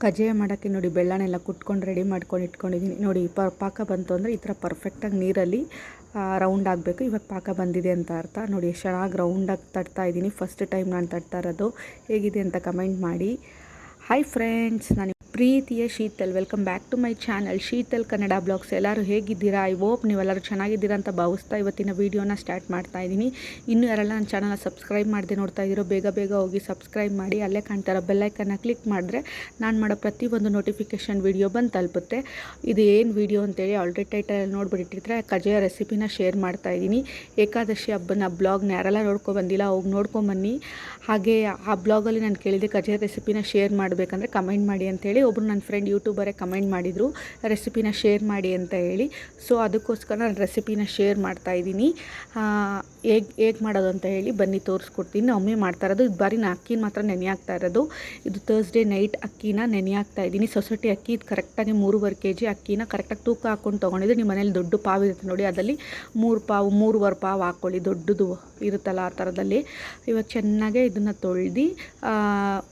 ಕಜ್ಜಾಯ ಮಾಡೋಕ್ಕೆ ನೋಡಿ ಬೆಲ್ಲನೆಲ್ಲ ಕುಟ್ಕೊಂಡು ರೆಡಿ ಮಾಡ್ಕೊಂಡು ಇಟ್ಕೊಂಡಿದ್ದೀನಿ ನೋಡಿ. ಪಾಕ ಬಂತು ಅಂದರೆ ಈ ಥರ ಪರ್ಫೆಕ್ಟಾಗಿ ನೀರಲ್ಲಿ ರೌಂಡ್ ಆಗಬೇಕು. ಇವಾಗ ಪಾಕ ಬಂದಿದೆ ಅಂತ ಅರ್ಥ ನೋಡಿ. ಎಷ್ಟು ಚೆನ್ನಾಗಿ ರೌಂಡಾಗಿ ತಟ್ತಾ ಇದ್ದೀನಿ. ಫಸ್ಟ್ ಟೈಮ್ ನಾನು ತಟ್ತಾ ಇರೋದು. ಹೇಗಿದೆ ಅಂತ ಕಮೆಂಟ್ ಮಾಡಿ. ಹಾಯ್ ಫ್ರೆಂಡ್ಸ್, ನಾನು ಪ್ರೀತಿಯ Sheetal. Welcome back to my channel Sheetal Kannada blogs. ಎಲ್ಲರೂ ಹೇಗಿದ್ದೀರಾ? ಐ ಹೋಪ್ ನೀವೆಲ್ಲರೂ ಚೆನ್ನಾಗಿದ್ದೀರಾ ಅಂತ ಭಾವಿಸ್ತಾ ಇವತ್ತಿನ ವೀಡಿಯೋನ ಸ್ಟಾರ್ಟ್ ಮಾಡ್ತಾ ಇದ್ದೀನಿ. ಇನ್ನೂ ಯಾರೆಲ್ಲ ನನ್ನ ಚಾನಲ್ನ ಸಬ್ಸ್ಕ್ರೈಬ್ ಮಾಡದೆ ನೋಡ್ತಾ ಇದ್ದೀರೋ ಬೇಗ ಹೋಗಿ ಸಬ್ಸ್ಕ್ರೈಬ್ ಮಾಡಿ. ಅಲ್ಲೇ ಕಾಣ್ತಾರೋ ಬೆಲ್ಲೈಕನ್ನ ಕ್ಲಿಕ್ ಮಾಡಿದ್ರೆ ನಾನು ಮಾಡೋ ಪ್ರತಿಯೊಂದು ನೋಟಿಫಿಕೇಷನ್ ವೀಡಿಯೋ ಬಂದು ತಲುಪುತ್ತೆ. ಇದು ಏನು ವೀಡಿಯೋ ಅಂತೇಳಿ ಆಲ್ರೆಡಿ ಟೈಟಲ್ ನೋಡ್ಬಿಟ್ಟಿದ್ರೆ ಕಜ್ಜಾಯ ರೆಸಿಪಿನ ಶೇರ್ ಮಾಡ್ತಾ ಇದ್ದೀನಿ. ಏಕಾದಶಿ ಹಬ್ಬನ ಬ್ಲಾಗ್ನ ಯಾರೆಲ್ಲ ನೋಡ್ಕೊಬಂದಿಲ್ಲ ಹೋಗಿ ನೋಡ್ಕೊಂಬನ್ನಿ. ಹಾಗೆ ಆ ಬ್ಲಾಗಲ್ಲಿ ನಾನು ಕೇಳಿದೆ ಕಜ್ಜಾಯ ರೆಸಿಪಿನ ಶೇರ್ ಮಾಡಬೇಕಂದ್ರೆ ಕಮೆಂಟ್ ಮಾಡಿ ಅಂತೇಳಿ. ಒಬ್ಬರು ನನ್ನ ಫ್ರೆಂಡ್ ಯೂಟ್ಯೂಬರೇ ಕಮೆಂಟ್ ಮಾಡಿದರು ರೆಸಿಪಿನ ಶೇರ್ ಮಾಡಿ ಅಂತ ಹೇಳಿ. ಸೊ ಅದಕ್ಕೋಸ್ಕರ ನಾನು ರೆಸಿಪಿನ ಶೇರ್ ಮಾಡ್ತಾ ಇದ್ದೀನಿ. ಹೇಗೆ ಮಾಡೋದು ಅಂತ ಹೇಳಿ ಬನ್ನಿ ತೋರಿಸ್ಕೊಡ್ತೀನಿ. ಒಮ್ಮೆ ಮಾಡ್ತಾ ಇರೋದು ಇದು ಬಾರಿ ನಾನು ಅಕ್ಕಿನ ಮಾತ್ರ ನೆನೆ ಹಾಕ್ತಾ ಇರೋದು. ಇದು ಥರ್ಸ್ಡೇ ನೈಟ್ ಅಕ್ಕಿನ ನೆನೆ ಹಾಕ್ತಾ ಇದ್ದೀನಿ. ಸೊಸೈಟಿ ಅಕ್ಕಿ ಇದು ಕರೆಕ್ಟಾಗಿ 3.5 kg ಅಕ್ಕಿನ ಕರೆಕ್ಟಾಗಿ ತೂಕ ಹಾಕ್ಕೊಂಡು ತೊಗೊಂಡಿದ್ದು. ನಿಮ್ಮ ಮನೇಲಿ ದೊಡ್ಡ ಪಾವು ಇರುತ್ತೆ ನೋಡಿ, ಅದರಲ್ಲಿ 3.5 ಪಾವು ಹಾಕ್ಕೊಳ್ಳಿ. ದೊಡ್ಡದು ಇರುತ್ತಲ್ಲ ಆ ಥರದಲ್ಲಿ. ಇವಾಗ ಚೆನ್ನಾಗೇ ಇದನ್ನು ತೊಳೆದು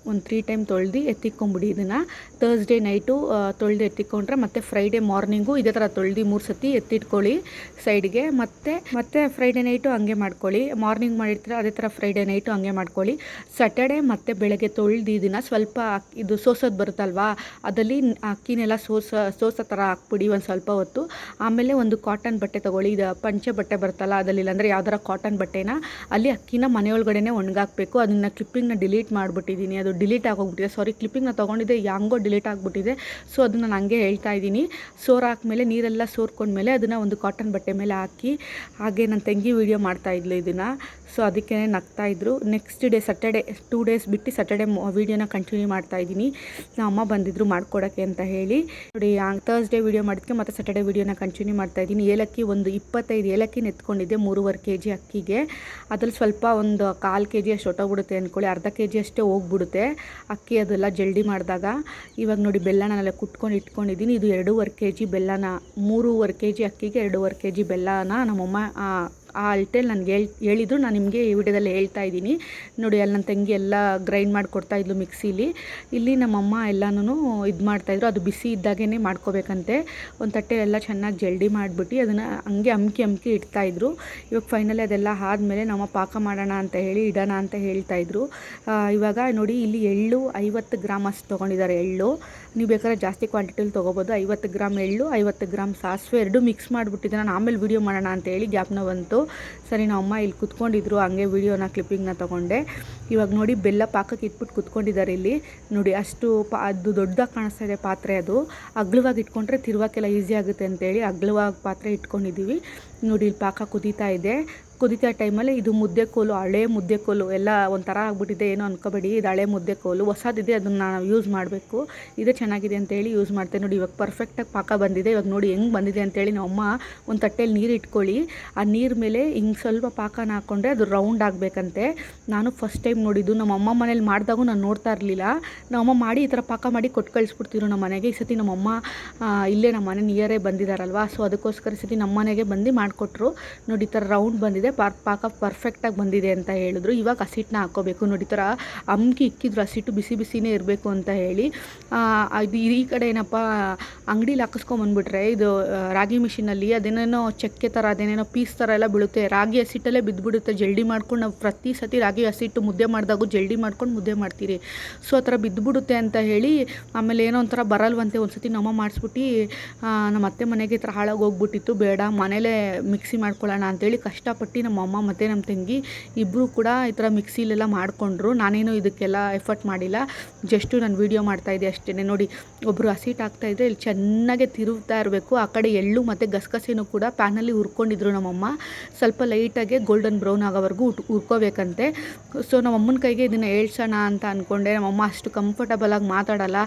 ಒಂದು 3 ಟೈಮ್ ತೊಳೆದು ಎತ್ತಿಕ್ಕೊಂಬಿಡಿ. ಇದನ್ನು ಥರ್ಸ್ಡೇ ನೈಟು ತೊಳೆದು ಎತ್ತಿಕೊಂಡ್ರೆ ಮತ್ತು ಫ್ರೈಡೇ ಮಾರ್ನಿಂಗು ಇದೇ ಥರ ತೊಳೆದು 3 ಸತಿ ಎತ್ತಿಟ್ಕೊಳ್ಳಿ ಸೈಡ್ಗೆ. ಮತ್ತೆ ಫ್ರೈಡೇ ನೈಟು ಹಂಗೆ ಮಾಡ್ಕೊಳ್ಳಿ. ಮಾರ್ನಿಂಗ್ ಮಾಡಿರ್ತೀರ ಅದೇ ಥರ ಫ್ರೈಡೇ ನೈಟು ಹಂಗೆ ಮಾಡ್ಕೊಳ್ಳಿ. ಸ್ಯಾಟರ್ಡೇ ಮತ್ತು ಬೆಳಗ್ಗೆ ತೊಳೆದು ಇದನ್ನು ಸ್ವಲ್ಪ ಇದು ಸೋಸೋದು ಬರುತ್ತಲ್ವಾ, ಅದಲ್ಲಿ ಅಕ್ಕಿನೆಲ್ಲ ಸೋಸೋ ಥರ ಹಾಕ್ಬಿಡಿ ಒಂದು ಸ್ವಲ್ಪ ಹೊತ್ತು. ಆಮೇಲೆ ಒಂದು ಕಾಟನ್ ಬಟ್ಟೆ ತೊಗೊಳ್ಳಿ. ಇದು ಪಂಚೆ ಬಟ್ಟೆ ಬರುತ್ತಲ್ಲ ಅದರಲ್ಲಿ, ಅಂದರೆ ಯಾವ್ದಾರ ಕಾಟನ್ ಬಟ್ಟೆನ ಅಲ್ಲಿ ಅಕ್ಕಿನ ಮನೆಯೊಳಗಡೆ ಒಣಗಾಕಬೇಕು. ಅದನ್ನು ಕ್ಲಿಪ್ಪಿಂಗ್ನ ಡಿಲೀಟ್ ಮಾಡಿಬಿಟ್ಟಿದ್ದೀನಿ. ಅದು ಡಿಲೀಟ್ ಆಗೋಗ್ಬಿಟ್ಟಿದೆ. ಸಾರಿ, ಕ್ಲಿಪ್ಪಿಂಗ್ನ ತೊಗೊಂಡಿದ್ದೆ ಹೆಂಗೋ ಡಿಲೀಟ್ ಆಗಿಬಿಟ್ಟಿದೆ. ಸೊ ಅದನ್ನು ನಾನು ಹಂಗೆ ಹೇಳ್ತಾ ಇದ್ದೀನಿ. ಹಾಕ್ಮೇಲೆ ನೀರೆಲ್ಲ ಸೋರ್ಕೊಂಡ್ಮೇಲೆ ಅದನ್ನು ಒಂದು ಕಾಟನ್ ಬಟ್ಟೆ ಮೇಲೆ ಹಾಕಿ, ಹಾಗೆ ನನ್ನ ತಂಗಿ ವೀಡಿಯೋ ಮಾಡ್ತಾ ಇದ್ಲು ಇದನ್ನು. ಸೊ ಅದಕ್ಕೆ ನಗ್ತಾ ಇದ್ರು. ನೆಕ್ಸ್ಟ್ ಡೇ ಸ್ಯಾಟರ್ಡೇ 2 ಡೇಸ್ ಬಿಟ್ಟು ಸ್ಯಾಟರ್ಡೇ ವೀಡಿಯೋನ ಕಂಟಿನ್ಯೂ ಮಾಡ್ತಾ ಇದ್ದೀನಿ. ನಮ್ಮ ಅಮ್ಮ ಬಂದಿದ್ರು ಮಾಡ್ಕೊಡೋಕ್ಕೆ ಅಂತ ಹೇಳಿ ನೋಡಿ. ಥರ್ಸ್ಡೇ ವೀಡಿಯೋ ಮಾಡಿದ್ದಕ್ಕೆ ಮತ್ತು ಸ್ಯಾಟರ್ಡೇ ವೀಡಿಯೋನ ಕಂಟಿನ್ಯೂ ಮಾಡ್ತಾ ಇದ್ದೀನಿ. ಏಲಕ್ಕಿ ಒಂದು 25 ಏಲಕ್ಕಿನ ಎತ್ಕೊಂಡಿದ್ದೆ 3.5 kg ಅಕ್ಕಿಗೆ. ಅದ್ರಲ್ಲಿ ಸ್ವಲ್ಪ ಒಂದು 1/4 kg ಅಷ್ಟು ಹೊಟ್ಟೋಗ್ಬಿಡುತ್ತೆ ಅಂದ್ಕೊಳ್ಳಿ. ಅರ್ಧ kg ಅಷ್ಟೇ ಹೋಗ್ಬಿಡುತ್ತೆ ಅಕ್ಕಿ ಅದೆಲ್ಲ ಜಲ್ದಿ ಮಾಡಿದಾಗ. ಇವಾಗ ನೋಡಿ ಬೆಲ್ಲನೆಲ್ಲ ಕುಟ್ಕೊಂಡು ಇಟ್ಕೊಂಡಿದ್ದೀನಿ. ಇದು 2.5 kg ಬೆಲ್ಲನ, 3.5 kg ಅಕ್ಕಿಗೆ 2.5 kg ಬೆಲ್ಲನ ನಮ್ಮಮ್ಮ ಆ ಅಳತೆಯಲ್ಲಿ ನನಗೆ ಹೇಳಿದ್ರು. ನಾನು ನಿಮಗೆ ಈ ವಿಡಿಯೋದಲ್ಲಿ ಹೇಳ್ತಾ ಇದ್ದೀನಿ ನೋಡಿ. ಅಲ್ಲಿ ನನ್ನ ತಂಗಿ ಎಲ್ಲ ಗ್ರೈಂಡ್ ಮಾಡಿಕೊಡ್ತಾ ಇದ್ಲು ಮಿಕ್ಸಿಲಿ. ಇಲ್ಲಿ ನಮ್ಮಮ್ಮ ಎಲ್ಲನೂ ಇದು ಮಾಡ್ತಾಯಿದ್ರು. ಅದು ಬಿಸಿ ಇದ್ದಾಗೇ ಮಾಡ್ಕೋಬೇಕಂತೆ. ಒಂದು ತಟ್ಟೆ ಎಲ್ಲ ಚೆನ್ನಾಗಿ ಜಲ್ಡಿ ಮಾಡಿಬಿಟ್ಟು ಅದನ್ನು ಹಂಗೆ ಅಮ್ಕಿ ಇಡ್ತಾಯಿದ್ರು. ಇವಾಗ ಫೈನಲಿ ಅದೆಲ್ಲ ಆದಮೇಲೆ ನಮ್ಮ ಪಾಕ ಮಾಡೋಣ ಅಂತ ಹೇಳಿ ಇಡೋಣ ಅಂತ ಹೇಳ್ತಾಯಿದ್ರು. ಇವಾಗ ನೋಡಿ, ಇಲ್ಲಿ ಎಳ್ಳು 50 ಗ್ರಾಮ್ ಅಷ್ಟು ತೊಗೊಂಡಿದ್ದಾರೆ. ಎಳ್ಳು ನೀವು ಬೇಕಾದ್ರೆ ಜಾಸ್ತಿ ಕ್ವಾಂಟಿಟಿಲಿ ತೊಗೋಬೋದು. 50 ಗ್ರಾಮ್ ಎಳ್ಳು, 50 ಗ್ರಾಮ್ ಸಾಸಿವೆ ಎರಡೂ ಮಿಕ್ಸ್ ಮಾಡಿಬಿಟ್ಟಿದ್ದೆ. ನಾನು ಆಮೇಲೆ ವೀಡಿಯೋ ಮಾಡೋಣ ಅಂತ ಹೇಳಿ ಗ್ಯಾಪ್ನ ಬಂತು. ಸರಿ, ನಮ್ಮ ಅಮ್ಮ ಇಲ್ಲಿ ಕುತ್ಕೊಂಡಿದ್ರು, ಹಂಗೆ ವೀಡಿಯೋನ ಕ್ಲಿಪ್ಪಿಂಗ್ನ ತೊಗೊಂಡೆ. ಇವಾಗ ನೋಡಿ ಬೆಲ್ಲ ಪಾಕಕ್ಕೆ ಇಟ್ಬಿಟ್ಟು ಕುತ್ಕೊಂಡಿದ್ದಾರೆ ಇಲ್ಲಿ ನೋಡಿ. ಅಷ್ಟು ಅದು ದೊಡ್ಡದಾಗಿ ಕಾಣಿಸ್ತಾ ಇದೆ ಪಾತ್ರೆ. ಅದು ಅಗ್ಲವಾಗಿ ಇಟ್ಕೊಂಡ್ರೆ ತಿರುವಾಕೆಲ್ಲ ಈಸಿ ಆಗುತ್ತೆ ಅಂತೇಳಿ ಅಗ್ಲವಾಗಿ ಪಾತ್ರೆ ಇಟ್ಕೊಂಡಿದ್ದೀವಿ ನೋಡಿ. ಇಲ್ಲಿ ಪಾಕ ಕುದೀತಾ ಇದೆ. ಕುದಿತಾ ಟೈಮಲ್ಲಿ ಇದು ಮುದ್ದೆ ಕೋಲು, ಹಳೆ ಮುದ್ದೆ ಕೋಲು ಎಲ್ಲ ಒಂಥರ ಆಗ್ಬಿಟ್ಟಿದೆ, ಏನೋ ಅನ್ಕೋಬೇಡಿ. ಇದು ಹಳೆ ಮುದ್ದೆ ಕೋಲು, ಹೊಸದಿದೆ, ಅದನ್ನು ನಾವು ಯೂಸ್ ಮಾಡಬೇಕು. ಇದೇ ಚೆನ್ನಾಗಿದೆ ಅಂತೇಳಿ ಯೂಸ್ ಮಾಡ್ತೇವೆ ನೋಡಿ. ಇವಾಗ ಪರ್ಫೆಕ್ಟಾಗಿ ಪಾಕ ಬಂದಿದೆ. ಇವಾಗ ನೋಡಿ ಹೆಂಗೆ ಬಂದಿದೆ ಅಂತೇಳಿ ನಮ್ಮಮ್ಮ ಒಂದು ತಟ್ಟೆಯಲ್ಲಿ ನೀರು ಇಟ್ಕೊಳ್ಳಿ. ಆ ನೀರು ಮೇಲೆ ಹಿಂಗೆ ಸ್ವಲ್ಪ ಪಾಕನ ಹಾಕ್ಕೊಂಡ್ರೆ ಅದು ರೌಂಡ್ ಆಗಬೇಕಂತೆ. ನಾನು ಫಸ್ಟ್ ಟೈಮ್ ನೋಡಿದ್ದು. ನಮ್ಮ ಅಮ್ಮ ಮನೇಲಿ ಮಾಡಿದಾಗೂ ನಾನು ನೋಡ್ತಾ ಇರಲಿಲ್ಲ. ನಮ್ಮಮ್ಮ ಮಾಡಿ ಈ ಥರ ಪಾಕ ಮಾಡಿ ಕೊಟ್ಟು ಕಳಿಸ್ಬಿಡ್ತಿದ್ರು ನಮ್ಮ ಮನೆಗೆ. ಈ ಸತಿ ನಮ್ಮಮ್ಮ ಇಲ್ಲೇ ನಮ್ಮ ಮನೆ ನಿಯರೇ ಬಂದಿದ್ದಾರಲ್ವ, ಸೊ ಅದಕ್ಕೋಸ್ಕರ ಈ ಸತಿ ನಮ್ಮ ಮನೆಗೆ ಬಂದು ಮಾಡಿಕೊಟ್ರು ನೋಡಿ. ಈ ಥರ ರೌಂಡ್ ಬಂದಿದೆ, ಪಾಕ ಪರ್ಫೆಕ್ಟಾಗಿ ಬಂದಿದೆ ಅಂತ ಹೇಳಿದ್ರು. ಇವಾಗ ಹಸಿಟ್ಟನ್ನ ಹಾಕ್ಕೋಬೇಕು ನೋಡಿ. ಈ ಥರ ಅಮ್ಕಿ ಇಕ್ಕಿದ್ರು ಹಸಿಟ್ಟು ಬಿಸಿನೇ ಇರಬೇಕು ಅಂತ ಹೇಳಿ. ಇದು ಈ ಕಡೆ ಏನಪ್ಪ, ಅಂಗಡೀಲಿ ಹಾಕಿಸ್ಕೊಂಬಂದ್ಬಿಟ್ರೆ ಇದು ರಾಗಿ ಮಿಷಿನಲ್ಲಿ ಅದೇನೇನೋ ಚಕ್ಕೆ ಥರ, ಅದೇನೇನೋ ಪೀಸ್ ಥರ ಎಲ್ಲ ಬೀಳುತ್ತೆ. ರಾಗಿ ಹಸಿಟ್ಟಲ್ಲೇ ಬಿದ್ದುಬಿಡುತ್ತೆ. ಜಲ್ದಿ ಮಾಡ್ಕೊಂಡು ನಾವು ಪ್ರತಿ ಸತಿ ರಾಗಿ ಹಸಿಟ್ಟು ಮುದ್ದೆ ಮಾಡಿದಾಗೂ ಜಲ್ದಿ ಮಾಡ್ಕೊಂಡು ಮುದ್ದೆ ಮಾಡ್ತೀರಿ. ಸೊ ಆ ಥರ ಬಿದ್ದುಬಿಡುತ್ತೆ ಅಂತ ಹೇಳಿ ಆಮೇಲೆ ಏನೋ ಒಂಥರ ಬರಲ್ವಂತೆ. ಒಂದು ಸತಿ ನಮ್ಮ ಮಾಡಿಸ್ಬಿಟ್ಟು ನಮ್ಮ ಅತ್ತೆ ಮನೆಗೆ ಈ ಥರ ಹಾಳಾಗಿ ಹೋಗ್ಬಿಟ್ಟಿತ್ತು. ಬೇಡ ಮನೇಲೇ ಮಿಕ್ಸಿ ಮಾಡ್ಕೊಳ್ಳೋಣ ಅಂತೇಳಿ ಕಷ್ಟಪಟ್ಟು ನಮ್ಮ ಅಮ್ಮ ಮತ್ತು ನಮ್ಮ ತಂಗಿ ಇಬ್ಬರು ಕೂಡ ಈ ಥರ ಮಿಕ್ಸಿಲೆಲ್ಲ ಮಾಡಿಕೊಂಡ್ರು. ನಾನೇನು ಇದಕ್ಕೆಲ್ಲ ಎಫರ್ಟ್ ಮಾಡಿಲ್ಲ, ಜಸ್ಟು ನಾನು ವೀಡಿಯೋ ಮಾಡ್ತಾಯಿದ್ದೆ ಅಷ್ಟೇ ನೋಡಿ. ಒಬ್ಬರು ಹಸಿಟ್ಟು ಹಾಕ್ತಾಯಿದ್ರೆ ಇಲ್ಲಿ ಚೆನ್ನಾಗೆ ತಿರುಗ್ತಾ ಇರಬೇಕು. ಆ ಕಡೆ ಎಳ್ಳು ಮತ್ತು ಗಸಗಸೆನೂ ಕೂಡ ಪ್ಯಾನಲ್ಲಿ ಹುರ್ಕೊಂಡಿದ್ರು ನಮ್ಮಮ್ಮ. ಸ್ವಲ್ಪ ಲೈಟಾಗೆ ಗೋಲ್ಡನ್ ಬ್ರೌನ್ ಆಗೋವರೆಗೂ ಹುರ್ಕೋಬೇಕಂತೆ. ಸೊ ನಮ್ಮಮ್ಮನ ಕೈಗೆ ಇದನ್ನು ಹೇಳ್ಸೋಣ ಅಂತ ಅಂದ್ಕೊಂಡೆ. ನಮ್ಮಮ್ಮ ಅಷ್ಟು ಕಂಫರ್ಟಬಲಾಗಿ ಮಾತಾಡಲ್ಲ.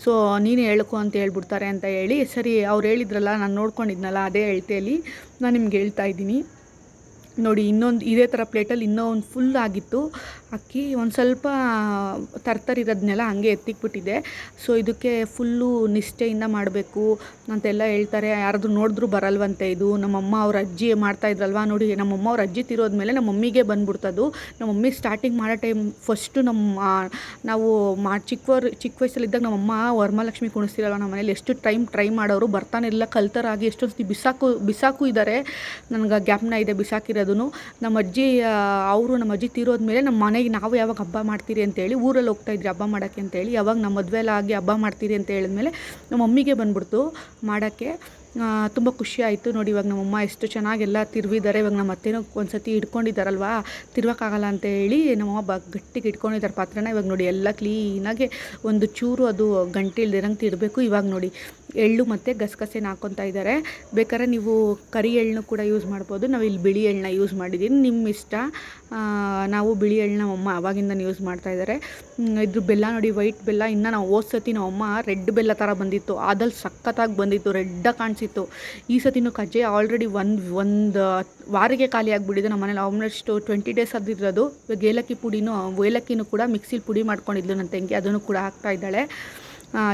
ಸೊ ನೀನು ಹೇಳ್ಕೊ ಅಂತ ಹೇಳ್ಬಿಡ್ತಾರೆ ಅಂತ ಹೇಳಿ, ಸರಿ ಅವ್ರು ಹೇಳಿದ್ರಲ್ಲ, ನಾನು ನೋಡ್ಕೊಂಡಿದ್ನಲ್ಲ ಅದೇ ಹೇಳ್ತೇಳಿ ನಾನು ನಿಮ್ಗೆ ಹೇಳ್ತಾ ಇದ್ದೀನಿ ನೋಡಿ. ಇನ್ನೊಂದು ಇದೇ ಥರ ಪ್ಲೇಟಲ್ಲಿ ಇನ್ನೂ ಒಂದು ಫುಲ್ ಆಗಿತ್ತು. ಅಕ್ಕಿ ಒಂದು ಸ್ವಲ್ಪ ತರ್ತರಿರೋದನ್ನೆಲ್ಲ ಹಂಗೆ ಎತ್ತಿಕ್ಬಿಟ್ಟಿದೆ. ಸೊ ಇದಕ್ಕೆ ಫುಲ್ಲು ನಿಷ್ಠೆಯಿಂದ ಮಾಡಬೇಕು ಅಂತೆಲ್ಲ ಹೇಳ್ತಾರೆ. ಯಾರಾದರೂ ನೋಡಿದ್ರೂ ಬರಲ್ವಂತೆ ಇದು. ನಮ್ಮಮ್ಮ ಅವ್ರ ಅಜ್ಜಿ ಮಾಡ್ತಾಯಿದ್ರಲ್ವ ನೋಡಿ, ನಮ್ಮಮ್ಮ ಅವ್ರ ಅಜ್ಜಿ ತಿರೋದ್ಮೇಲೆ ನಮ್ಮ ಮಮ್ಮಿಗೆ ಬಂದ್ಬಿಡ್ತದು. ನಮ್ಮ ಮಮ್ಮಿ ಸ್ಟಾರ್ಟಿಂಗ್ ಮಾಡೋ ಟೈಮ್ ಫಸ್ಟು ನಾವು ಚಿಕ್ಕ ವಯಸ್ಸಲ್ಲಿದ್ದಾಗ ನಮ್ಮಮ್ಮ ವರಮಹಾಲಕ್ಷ್ಮಿ ಕುಣಿಸ್ತಿರಲ್ವ ನಮ್ಮ ಮನೇಲಿ ಎಷ್ಟು ಟ್ರೈ ಮಾಡೋರು, ಬರ್ತಾನೆ ಇಲ್ಲ, ಕಲ್ತರಾಗಿ ಎಷ್ಟೊಂದು ಬಿಸಾಕು ಇದ್ದಾರೆ. ನನಗೆ ಜ್ಞಾಪನ ಇದೆ ಬಿಸಾಕಿರೋದು. ನಮ್ಮ ಅಜ್ಜಿ ತೀರೋದ್ಮೇಲೆ ನಮ್ಮ ಮನೆಗೆ ನಾವು ಯಾವಾಗ ಹಬ್ಬ ಮಾಡ್ತೀರಿ ಅಂತೇಳಿ ಊರಲ್ಲಿ ಹೋಗ್ತಾಯಿದ್ರಿ ಹಬ್ಬ ಮಾಡೋಕ್ಕೆ ಅಂತೇಳಿ. ಯಾವಾಗ ನಮ್ಮ ಮದುವೆ ಎಲ್ಲ ಆಗಿ ಹಬ್ಬ ಮಾಡ್ತೀರಿ ಅಂತ ಹೇಳಿದ್ಮೇಲೆ ನಮ್ಮ ಮಮ್ಮಿಗೆ ಬಂದ್ಬಿಡ್ತು ಮಾಡೋಕ್ಕೆ. ತುಂಬ ಖುಷಿ ಆಯಿತು ನೋಡಿ. ಇವಾಗ ನಮ್ಮಮ್ಮ ಎಷ್ಟು ಚೆನ್ನಾಗೆಲ್ಲ ತಿರುವಿದ್ದಾರೆ. ಇವಾಗ ನಮ್ಮ ಅತ್ತೆನೂ ಒಂದು ಸತಿ ಹಿಡ್ಕೊಂಡಿದ್ದಾರಲ್ವ, ತಿರ್ವಕ್ಕಾಗಲ್ಲ ಅಂತ ಹೇಳಿ ನಮ್ಮಮ್ಮ ಗಟ್ಟಿಗೆ ಇಟ್ಕೊಂಡಿದ್ದಾರೆ ಪಾತ್ರೆನ. ಇವಾಗ ನೋಡಿ ಎಲ್ಲ ಕ್ಲೀನಾಗಿ ಒಂದು ಚೂರು ಅದು ಗಂಟೆ ಇಲ್ದಿರಂಗೆ ತಿಡಬೇಕು. ಇವಾಗ ನೋಡಿ ಎಳ್ಳು ಮತ್ತು ಗಸಗಸೆನ ಹಾಕ್ಕೊತಾ ಇದ್ದಾರೆ. ಬೇಕಾದ್ರೆ ನೀವು ಕರಿ ಎಳ್ಳನ್ನು ಕೂಡ ಯೂಸ್ ಮಾಡ್ಬೋದು. ನಾವು ಇಲ್ಲಿ ಬಿಳಿ ಎಳ್ಳನ್ನ ಯೂಸ್ ಮಾಡಿದ್ದೀನಿ, ನಿಮ್ಮ ಇಷ್ಟ. ನಾವು ಬಿಳಿ ಎಳ್ಳನ್ನ ನಮ್ಮಮ್ಮ ಆವಾಗಿಂದ ಯೂಸ್ ಮಾಡ್ತಾಯಿದ್ದಾರೆ. ಇದ್ರ ಬೆಲ್ಲ ನೋಡಿ, ವೈಟ್ ಬೆಲ್ಲ. ಇನ್ನು ನಾವು ಹೋದ ಸತಿ ನಮ್ಮಮ್ಮ ರೆಡ್ ಬೆಲ್ಲ ಥರ ಬಂದಿತ್ತು, ಅದಲ್ಲಿ ಸಖತ್ತಾಗಿ ಬಂದಿತ್ತು, ರೆಡ್ಡಾಗಿ ಕಾಣಿಸಿತ್ತು. ಈ ಸತಿನೂ ಕಜ್ಜಾಯ ಆಲ್ರೆಡಿ ಒಂದು ವಾರಿಗೆ ಖಾಲಿ ಆಗಿಬಿಟ್ಟಿದೆ ನಮ್ಮ ಮನೇಲಿ. ಆಲ್ಮೋಸ್ಟ್ 20 ಡೇಸ್ ಅದಿರೋದು. ಇವಾಗ ಏಲಕ್ಕಿನೂ ಕೂಡ ಮಿಕ್ಸಿಲಿ ಪುಡಿ ಮಾಡ್ಕೊಂಡಿದ್ದು ನನ್ನ ತಂಗಿ, ಅದನ್ನು ಕೂಡ ಹಾಕ್ತಾಯಿದ್ದಾಳೆ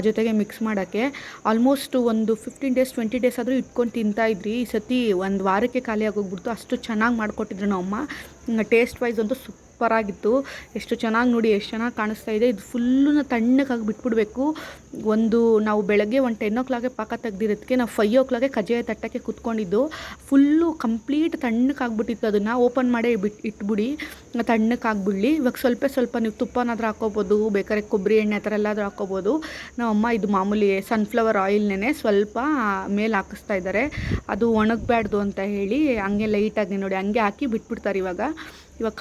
ಜೊತೆಗೆ ಮಿಕ್ಸ್ ಮಾಡೋಕ್ಕೆ. ಆಲ್ಮೋಸ್ಟ್ ಒಂದು 15 ಡೇಸ್ 20 ಡೇಸ್ ಆದರೂ ಇಟ್ಕೊಂಡು ತಿಂತಾಯಿದ್ರಿ. ಈ ಸತಿ ಒಂದು ವಾರಕ್ಕೆ ಖಾಲಿ ಆಗೋಗ್ಬಿಡ್ತು, ಅಷ್ಟು ಚೆನ್ನಾಗಿ ಮಾಡಿಕೊಟ್ಟಿದ್ರು ನಮ್ಮಮ್ಮ. ಟೇಸ್ಟ್ ವೈಸ್ ಅಂತೂ ಸೂಪರಾಗಿತ್ತು. ಎಷ್ಟು ಚೆನ್ನಾಗಿ ನೋಡಿ, ಎಷ್ಟು ಚೆನ್ನಾಗಿ ಕಾಣಿಸ್ತಾ ಇದೆ. ಇದು ಫುಲ್ಲು ತಣ್ಣಕ್ಕಾಗಿ ಬಿಟ್ಬಿಡ್ಬೇಕು. ನಾವು ಬೆಳಗ್ಗೆ 10 o'clock ಪಾಕ ತೆಗ್ದಿರೋದಕ್ಕೆ ನಾವು 5 o'clock ಕಜ್ಜಾಯ ತಟ್ಟಕ್ಕೆ ಕುತ್ಕೊಂಡಿದ್ದು. Full complete ತಣ್ಣಕ್ಕಾಗ್ಬಿಟ್ಟಿತ್ತು. ಅದನ್ನು ಓಪನ್ ಮಾಡೇ ಇಟ್ಬಿಡಿ, ತಣ್ಣಕ್ಕಾಗ್ಬಿಡಲಿ. ಇವಾಗ ಸ್ವಲ್ಪ ನೀವು ತುಪ್ಪನಾದ್ರೂ ಹಾಕ್ಕೋಬೋದು, ಬೇಕಾದ್ರೆ ಕೊಬ್ಬರಿ ಎಣ್ಣೆ ಆ ಥರ ಎಲ್ಲಾದರೂ ಹಾಕ್ಕೋಬೋದು. ನಮ್ಮಮ್ಮ ಇದು ಮಾಮೂಲಿ ಸನ್ಫ್ಲವರ್ ಆಯಿಲ್ನೇ ಸ್ವಲ್ಪ ಮೇಲೆ ಹಾಕಿಸ್ತಾ ಇದ್ದಾರೆ, ಅದು ಒಣಗಬಾರ್ದು ಅಂತ ಹೇಳಿ. ಹಂಗೆ ಲೈಟಾಗಿ ನೋಡಿ ಹಂಗೆ ಹಾಕಿ ಬಿಟ್ಬಿಡ್ತಾರೆ. ಇವಾಗ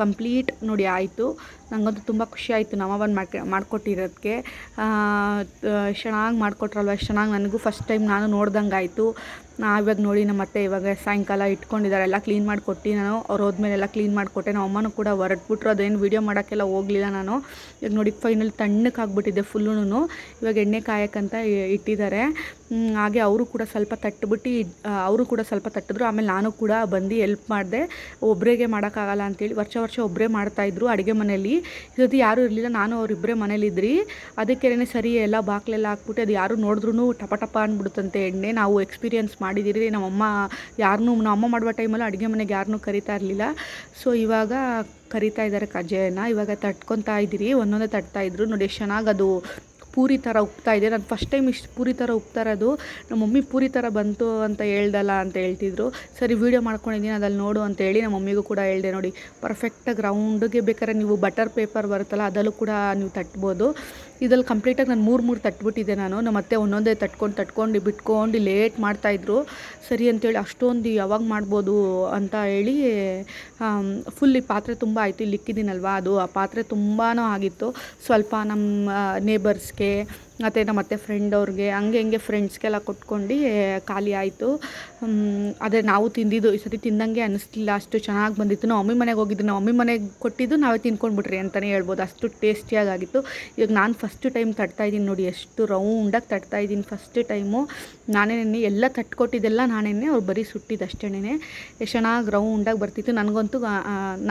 ಕಂಪ್ಲೀಟ್ ನೋಡಿ ಆಯಿತು. ನನಗಂತೂ ತುಂಬ ಖುಷಿ ಆಯಿತು ನಮ್ಮವ್ವನ ಮಾಡಿಕೊಟ್ಟಿರೋದಕ್ಕೆ. ಚೆನ್ನಾಗಿ ಮಾಡಿಕೊಟ್ರಲ್ವ, ಎಷ್ಟು ಚೆನ್ನಾಗಿ, ನನಗೂ ಫಸ್ಟ್ ಟೈಮ್ ನಾನು ನೋಡ್ದಂಗೆ ಆಯಿತು. ಇವಾಗ ನೋಡಿ ನಮ್ಮ ಅತ್ತೆ ಇವಾಗ ಸಾಯಂಕಾಲ ಇಟ್ಕೊಂಡಿದ್ದಾರೆ, ಎಲ್ಲ ಕ್ಲೀನ್ ಮಾಡಿಕೊಟ್ಟು ನಾನು ಅವ್ರು ಹೋದ್ಮೇಲೆ ಎಲ್ಲ ಕ್ಲೀನ್ ಮಾಡಿಕೊಟ್ಟೆ. ನಮ್ಮ ಅಮ್ಮನೂ ಕೂಡ ಹೊರಟ್ಬಿಟ್ರು, ಅದೇನು ವೀಡಿಯೋ ಮಾಡೋಕ್ಕೆಲ್ಲ ಹೋಗಲಿಲ್ಲ ನಾನು. ಇವಾಗ ನೋಡಿ ಫೈನಲ್ ತಣ್ಣಕ್ಕಾಗ್ಬಿಟ್ಟಿದೆ ಫುಲ್ಲೂ. ಇವಾಗ ಎಣ್ಣೆ ಕಾಯೋಕ್ಕಂತ ಇಟ್ಟಿದ್ದಾರೆ. ಹಾಗೆ ಅವರು ಕೂಡ ಸ್ವಲ್ಪ ತಟ್ಟಿದ್ರು. ಆಮೇಲೆ ನಾನು ಕೂಡ ಬಂದು ಹೆಲ್ಪ್ ಮಾಡಿದೆ. ಒಬ್ಬರಿಗೆ ಮಾಡೋಕ್ಕಾಗಲ್ಲ ಅಂತೇಳಿ ವರ್ಷ ಒಬ್ಬರೇ ಮಾಡ್ತಾಯಿದ್ರು ಅಡುಗೆ ಮನೆಯಲ್ಲಿ. ಇವತ್ತು ಯಾರೂ ಇರಲಿಲ್ಲ, ನಾನು ಅವರಿಬ್ಬರೇ ಮನೇಲಿದ್ರಿ. ಅದಕ್ಕೇನೆ ಸರಿ ಎಲ್ಲ ಬಾಕ್ಲೆಲ್ಲ ಹಾಕ್ಬಿಟ್ಟು ಅದು ಯಾರು ನೋಡಿದ್ರೂ ಟಪ ಅಂದ್ಬಿಡುತ್ತಂತೆ ಎಣ್ಣೆ. ನಾವು ಎಕ್ಸ್ಪೀರಿಯನ್ಸ್ ಮಾಡಿದ್ದೀರಿ. ನಮ್ಮ ಅಮ್ಮ ಮಾಡುವ ಟೈಮಲ್ಲಿ ಅಡುಗೆ ಮನೆಗೆ ಯಾರನ್ನೂ ಕರಿತಾ ಇರಲಿಲ್ಲ. ಸೊ ಇವಾಗ ಕರಿತಾ ಇದ್ದಾರೆ ಕಜ್ಜಾಯನ. ಇವಾಗ ತಟ್ಕೊತಾ ಇದ್ದೀರಿ, ಒಂದೊಂದೇ ತಟ್ತಾಯಿದ್ರು ನೋಡಿ. ಎಷ್ಟು ಚೆನ್ನಾಗಿ ಅದು ಪೂರಿ ಥರ ಉಪ್ತಾ ಇದೆ. ನಾನು ಫಸ್ಟ್ ಟೈಮ್ ಇಷ್ಟು ಪೂರಿ ಥರ ಉಪ್ತಾ ಇರೋದು. ನಮ್ಮ ಮಮ್ಮಿ ಪೂರಿ ಥರ ಬಂತು ಅಂತ ಹೇಳ್ದಲ್ಲ ಅಂತ ಹೇಳ್ತಿದ್ರು. ಸರಿ ವೀಡಿಯೋ ಮಾಡ್ಕೊಂಡಿದ್ದೀನಿ ಅದಲ್ಲಿ ನೋಡು ಅಂತ ಹೇಳಿ ನಮ್ಮ ಮಮ್ಮಿಗೂ ಕೂಡ ಹೇಳ್ದೆ. ನೋಡಿ ಪರ್ಫೆಕ್ಟಾಗಿ ರೌಂಡಿಗೆ ಬೇಕಾದ್ರೆ ನೀವು ಬಟರ್ ಪೇಪರ್ ಬರುತ್ತಲ್ಲ ಅದಲ್ಲೂ ಕೂಡ ನೀವು ತಟ್ಬೋದು. ಇದ್ರಲ್ಲಿ ಕಂಪ್ಲೀಟಾಗಿ ನಾನು 3 ತಟ್ಬಿಟ್ಟಿದ್ದೆ ನಾನು. ನಮ್ಮ ಅತ್ತೆ ಒಂದೊಂದೇ ತಟ್ಕೊಂಡು ಬಿಟ್ಕೊಂಡು ಲೇಟ್ ಮಾಡ್ತಾಯಿದ್ರು. ಸರಿ ಅಂತೇಳಿ ಅಷ್ಟೊಂದು ಯಾವಾಗ ಮಾಡ್ಬೋದು ಅಂತ ಹೇಳಿ ಫುಲ್ ಈ ಪಾತ್ರೆ ತುಂಬ ಆಯಿತು. ಇಲ್ಲಿ ಇಕ್ಕಿದ್ದೀನಲ್ವ ಅದು ಆ ಪಾತ್ರೆ ತುಂಬಾ ಆಗಿತ್ತು. ಸ್ವಲ್ಪ ನಮ್ಮ ನೇಬರ್ಸ್ಗೆ ಮತ್ತು ನಮ್ಮ ಅತ್ತೆ ಫ್ರೆಂಡ್ ಅವ್ರಿಗೆ ಹಂಗೆ ಫ್ರೆಂಡ್ಸ್ಗೆಲ್ಲ ಕೊಟ್ಕೊಂಡು ಖಾಲಿ ಆಯಿತು. ಅದೇ ನಾವು ತಿಂದಿದ್ದು ಈ ಸತಿ ತಿಂದಂಗೆ ಅನ್ನಿಸ್ಲಿಲ್ಲ, ಅಷ್ಟು ಚೆನ್ನಾಗಿ ಬಂದಿತ್ತು. ನಾವು ಮಮ್ಮಿ ಮನೆಗೆ ಹೋಗಿದ್ದು, ನಾವು ಮಮ್ಮಿ ಮನೆಗೆ ಕೊಟ್ಟಿದ್ದು ನಾವೇ ತಿನ್ಕೊಂಡ್ಬಿಟ್ರಿ ಅಂತಲೇ ಹೇಳ್ಬೋದು, ಅಷ್ಟು ಟೇಸ್ಟಿಯಾಗಿತ್ತು. ಇವಾಗ ನಾನು ಫಸ್ಟ್ ಟೈಮ್ ತಟ್ತಾಯಿದ್ದೀನಿ ನೋಡಿ, ಎಷ್ಟು ರೌಂಡಾಗಿ ತಟ್ತಾಯಿದ್ದೀನಿ ಫಸ್ಟ್ ಟೈಮು. ನಾನೇ ಎಲ್ಲ ತಟ್ಕೊಟ್ಟಿದ್ದೆಲ್ಲ ನಾನೇ, ಅವ್ರು ಬರೀ ಸುಟ್ಟಿದ್ದಷ್ಟೇನೆ. ಎಷ್ಟು ಚೆನ್ನಾಗಿ ರೌಂಡಾಗಿ ಬರ್ತಿತ್ತು. ನನಗಂತೂ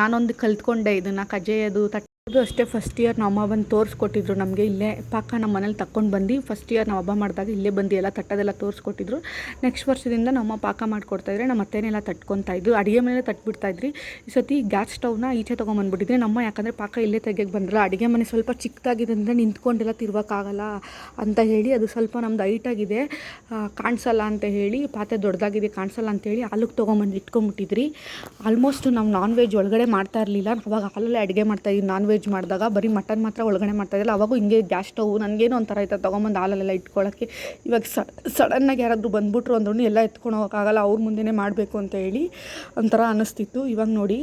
ನಾನೊಂದು ಕಲ್ತ್ಕೊಂಡೆ ಇದನ್ನು ಕಜ್ಜಾಯದು ಅದು ಅಷ್ಟೇ. ಫಸ್ಟ್ ಇಯರ್ ನಮ್ಮ ಅಮ್ಮ ಬಂದು ತೋರಿಸ್ಕೊಟ್ಟಿದ್ರು ನಮಗೆ. ಇಲ್ಲೇ ಪಾಕ ನಮ್ಮ ಮನೇಲಿ ತಗೊಂಡು ಬಂದು ಫಸ್ಟ್ ಇಯರ್ ನಾವು ಹಬ್ಬ ಮಾಡಿದಾಗ ಇಲ್ಲೇ ಬಂದು ಎಲ್ಲ ತಟ್ಟೋದೆಲ್ಲ ತೋರಿಸ್ಕೊಟ್ಟಿದ್ರು. ನೆಕ್ಸ್ಟ್ ವರ್ಷದಿಂದ ನಮ್ಮ ಪಾಕ ಮಾಡಿಕೊಡ್ತಾಯಿದ್ರೆ ನಮ್ಮ ಅತ್ತೆನೆಲ್ಲ ತಟ್ಕೊತಾಯಿದ್ರು. ಅಡುಗೆ ಮನೇಲೆ ತಟ್ಬಿಡ್ತಾಯಿದ್ರಿ. ಈ ಸತಿ ಗ್ಯಾಸ್ ಸ್ಟವ್ನ ಈಚೆ ತೊಗೊಂಬಂದ್ಬಿಟ್ಟಿದ್ರಿ ನಮ್ಮ, ಯಾಕಂದರೆ ಪಾಕ ಇಲ್ಲೇ ತೆಗಿಯೋಕ್ಕೆ ಬಂದ್ರಲ್ಲ. ಅಡುಗೆ ಮನೆ ಸ್ವಲ್ಪ ಚಿಕ್ಕದಾಗಿದ್ದರಿಂದ ನಿಂತ್ಕೊಂಡೆಲ್ಲ ತಿರ್ವಕ್ಕಾಗಲ್ಲ ಅಂತ ಹೇಳಿ, ಅದು ಸ್ವಲ್ಪ ನಮ್ದು ಹೈಟಾಗಿದೆ ಕಾಣಿಸಲ್ಲ ಅಂತ ಹೇಳಿ, ಪಾತ್ರೆ ದೊಡ್ಡದಾಗಿದೆ ಕಾಣಿಸಲ್ಲ ಅಂತೇಳಿ ಹಾಲಿಗೆ ತೊಗೊಂಬಂದು ಇಟ್ಕೊಂಬಿಟ್ಟಿದ್ರಿ. ಆಲ್ಮೋಸ್ಟ್ ನಾವು ನಾನ್ ವೆಜ್ ಒಳಗಡೆ ಮಾಡ್ತಾ ಇರಲಿಲ್ಲ. ಅವಾಗ ಹಾಲಲ್ಲೇ ಅಡುಗೆ ಮಾಡ್ತಾಯಿದ್ವಿ. ನಾನ್ ವೆಜ್ ಮಾಡಿದಾಗ ಬರೀ ಮಟನ್ ಮಾತ್ರ ಒಳಗಡೆ ಮಾಡ್ತಾಯಿದ್ದಿಲ್ಲ. ಅವಾಗೂ ಹಿಂಗೆ ಗ್ಯಾಸ್ ಸ್ಟವ್ ನನಗೇನೋ ಒಂಥರ ಆಯ್ತು ತೊಗೊಂಬಂದು ಹಾಲಲ್ಲೆಲ್ಲ ಇಟ್ಕೊಳ್ಳೋಕ್ಕೆ. ಇವಾಗ ಸಡನ್ನಾಗಿ ಯಾರಾದರೂ ಬಂದುಬಿಟ್ರು ಅಂದ್ರೂ ಎಲ್ಲ ಎತ್ಕೊಂಡು ಹೋಗೋಕ್ಕಾಗಲ್ಲ, ಅವ್ರ ಮುಂದೆನೇ ಮಾಡಬೇಕು ಅಂತ ಹೇಳಿ ಒಂಥರ ಅನ್ನಿಸ್ತಿತ್ತು. ಇವಾಗ ನೋಡಿ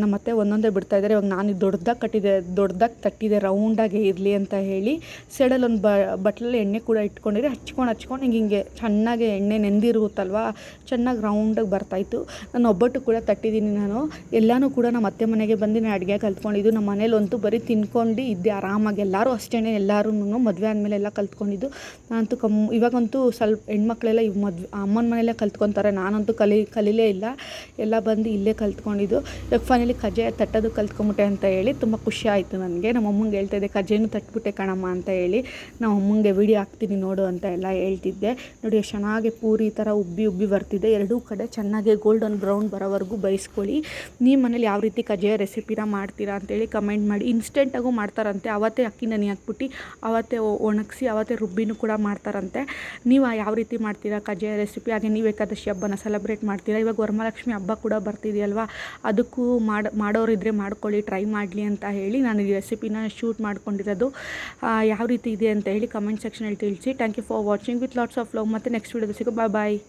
ನಮ್ಮ ಅತ್ತೆ ಒಂದೊಂದೇ ಬಿಡ್ತಾಯಿದ್ದಾರೆ. ಇವಾಗ ನಾನು ದೊಡ್ಡದಾಗಿ ತಟ್ಟಿದೆ ರೌಂಡಾಗಿ ಇರಲಿ ಅಂತ ಹೇಳಿ. ಸೈಡಲ್ಲಿ ಒಂದು ಬಟ್ಲಲ್ಲಿ ಎಣ್ಣೆ ಕೂಡ ಇಟ್ಕೊಂಡಿರಿ, ಹಚ್ಕೊಂಡು ಹಿಂಗೆ ಚೆನ್ನಾಗಿ ಎಣ್ಣೆ ನೆಂದಿರುತ್ತಲ್ವ, ಚೆನ್ನಾಗಿ ರೌಂಡಾಗಿ ಬರ್ತಾಯಿತ್ತು. ನಾನು ಒಬ್ಬಟ್ಟು ಕೂಡ ತಟ್ಟಿದ್ದೀನಿ. ನಾನು ಎಲ್ಲನೂ ಕೂಡ ನಮ್ಮ ಅತ್ತೆ ಮನೆಗೆ ಬಂದು ನಾನು ಅಡುಗೆ ಕಲ್ತ್ಕೊಂಡಿದ್ದು. ನಮ್ಮ ಮನೇಲಿ ಮನೇಲಂತೂ ಬರೀ ತಿನ್ಕೊಂಡು ಇದ್ದೆ ಆರಾಮಾಗಿ. ಎಲ್ಲರೂ ಅಷ್ಟೇ, ಎಲ್ಲರೂ ಮದುವೆ ಆದಮೇಲೆ ಎಲ್ಲ ಕಲ್ತ್ಕೊಂಡಿದ್ದು. ನಾನಂತೂ ಇವಾಗಂತೂ ಸ್ವಲ್ಪ ಹೆಣ್ಮಕ್ಳೆಲ್ಲ ಈಗ ಅಮ್ಮನ ಮನೆಯಲ್ಲೇ ಕಲ್ತ್ಕೊತಾರೆ. ನಾನಂತೂ ಕಲೀಲೇ ಇಲ್ಲ, ಎಲ್ಲ ಬಂದು ಇಲ್ಲೇ ಕಲ್ತ್ಕೊಂಡಿದ್ದು. ಇವಾಗ ಫೈನಲಿ ಕಜ್ಜಾಯ ತಟ್ಟೋದು ಕಲ್ತ್ಕೊಂಬಿಟ್ಟೆ ಅಂತ ಹೇಳಿ ತುಂಬ ಖುಷಿ ಆಯಿತು ನನಗೆ. ನಮ್ಮ ಅಮ್ಮಂಗೆ ಹೇಳ್ತಾಯಿದ್ದೆ ಕಜ್ಜಾಯನೂ ತಟ್ಬಿಟ್ಟೆ ಕಣಮ್ಮ ಅಂತ ಹೇಳಿ. ನಾವು ಅಮ್ಮಂಗೆ ವಿಡಿಯೋ ಹಾಕ್ತೀನಿ ನೋಡು ಅಂತ ಎಲ್ಲ ಹೇಳ್ತಿದ್ದೆ. ನೋಡಿ ಎಷ್ಟು ಚೆನ್ನಾಗಿ ಪೂರಿ ಥರ ಉಬ್ಬಿ ಬರ್ತಿದೆ. ಎರಡೂ ಕಡೆ ಚೆನ್ನಾಗಿ ಗೋಲ್ಡನ್ ಬ್ರೌನ್ ಬರೋವರೆಗೂ ಬೇಯಿಸ್ಕೊಳ್ಳಿ. ನೀವು ಮನೇಲಿ ಯಾವ ರೀತಿ ಕಜ್ಜಾಯ ರೆಸಿಪಿನ ಮಾಡ್ತೀರಾ ಅಂತೇಳಿ ಕಮೆಂಟ್ ಮಾಡಿ. ಇನ್ಸ್ಟೆಂಟಾಗೂ ಮಾಡ್ತಾರಂತೆ, ಅವತ್ತೇ ಅಕ್ಕಿ ನೆನೆ ಹಾಕ್ಬಿಟ್ಟು ಅವತ್ತೇ ಒಣಗಿಸಿ ಅವತ್ತೇ ರುಬ್ಬಿನೂ ಕೂಡ ಮಾಡ್ತಾರಂತೆ. ನೀವು ಯಾವ ರೀತಿ ಮಾಡ್ತೀರಾ ಕಜ್ಜಾಯ ರೆಸಿಪಿ? ಹಾಗೆ ನೀವು ಏಕಾದಶಿ ಹಬ್ಬನ ಸೆಲೆಬ್ರೇಟ್ ಮಾಡ್ತೀರಾ? ಇವಾಗ ವರಮಹಾಲಕ್ಷ್ಮಿ ಹಬ್ಬ ಕೂಡ ಬರ್ತಿದೆಯಲ್ವಾ, ಅದಕ್ಕೂ ಮಾಡೋರಿದ್ರೆ ಮಾಡ್ಕೊಳ್ಳಿ, ಟ್ರೈ ಮಾಡಲಿ ಅಂತ ಹೇಳಿ ನಾನು ಈ ರೆಸಿಪಿನ ಶೂಟ್ ಮಾಡ್ಕೊಂಡಿರೋದು. ಯಾವ ರೀತಿ ಇದೆ ಅಂತ ಹೇಳಿ ಕಮೆಂಟ್ ಸೆಕ್ಷನಲ್ಲಿ ತಿಳಿಸಿ. Thank you for watching with lots of love. ಮತ್ತು ನೆಕ್ಸ್ಟ್ ವೀಡಿಯೋದಲ್ಲಿ ಸಿಗೋ. ಬಾಯ್.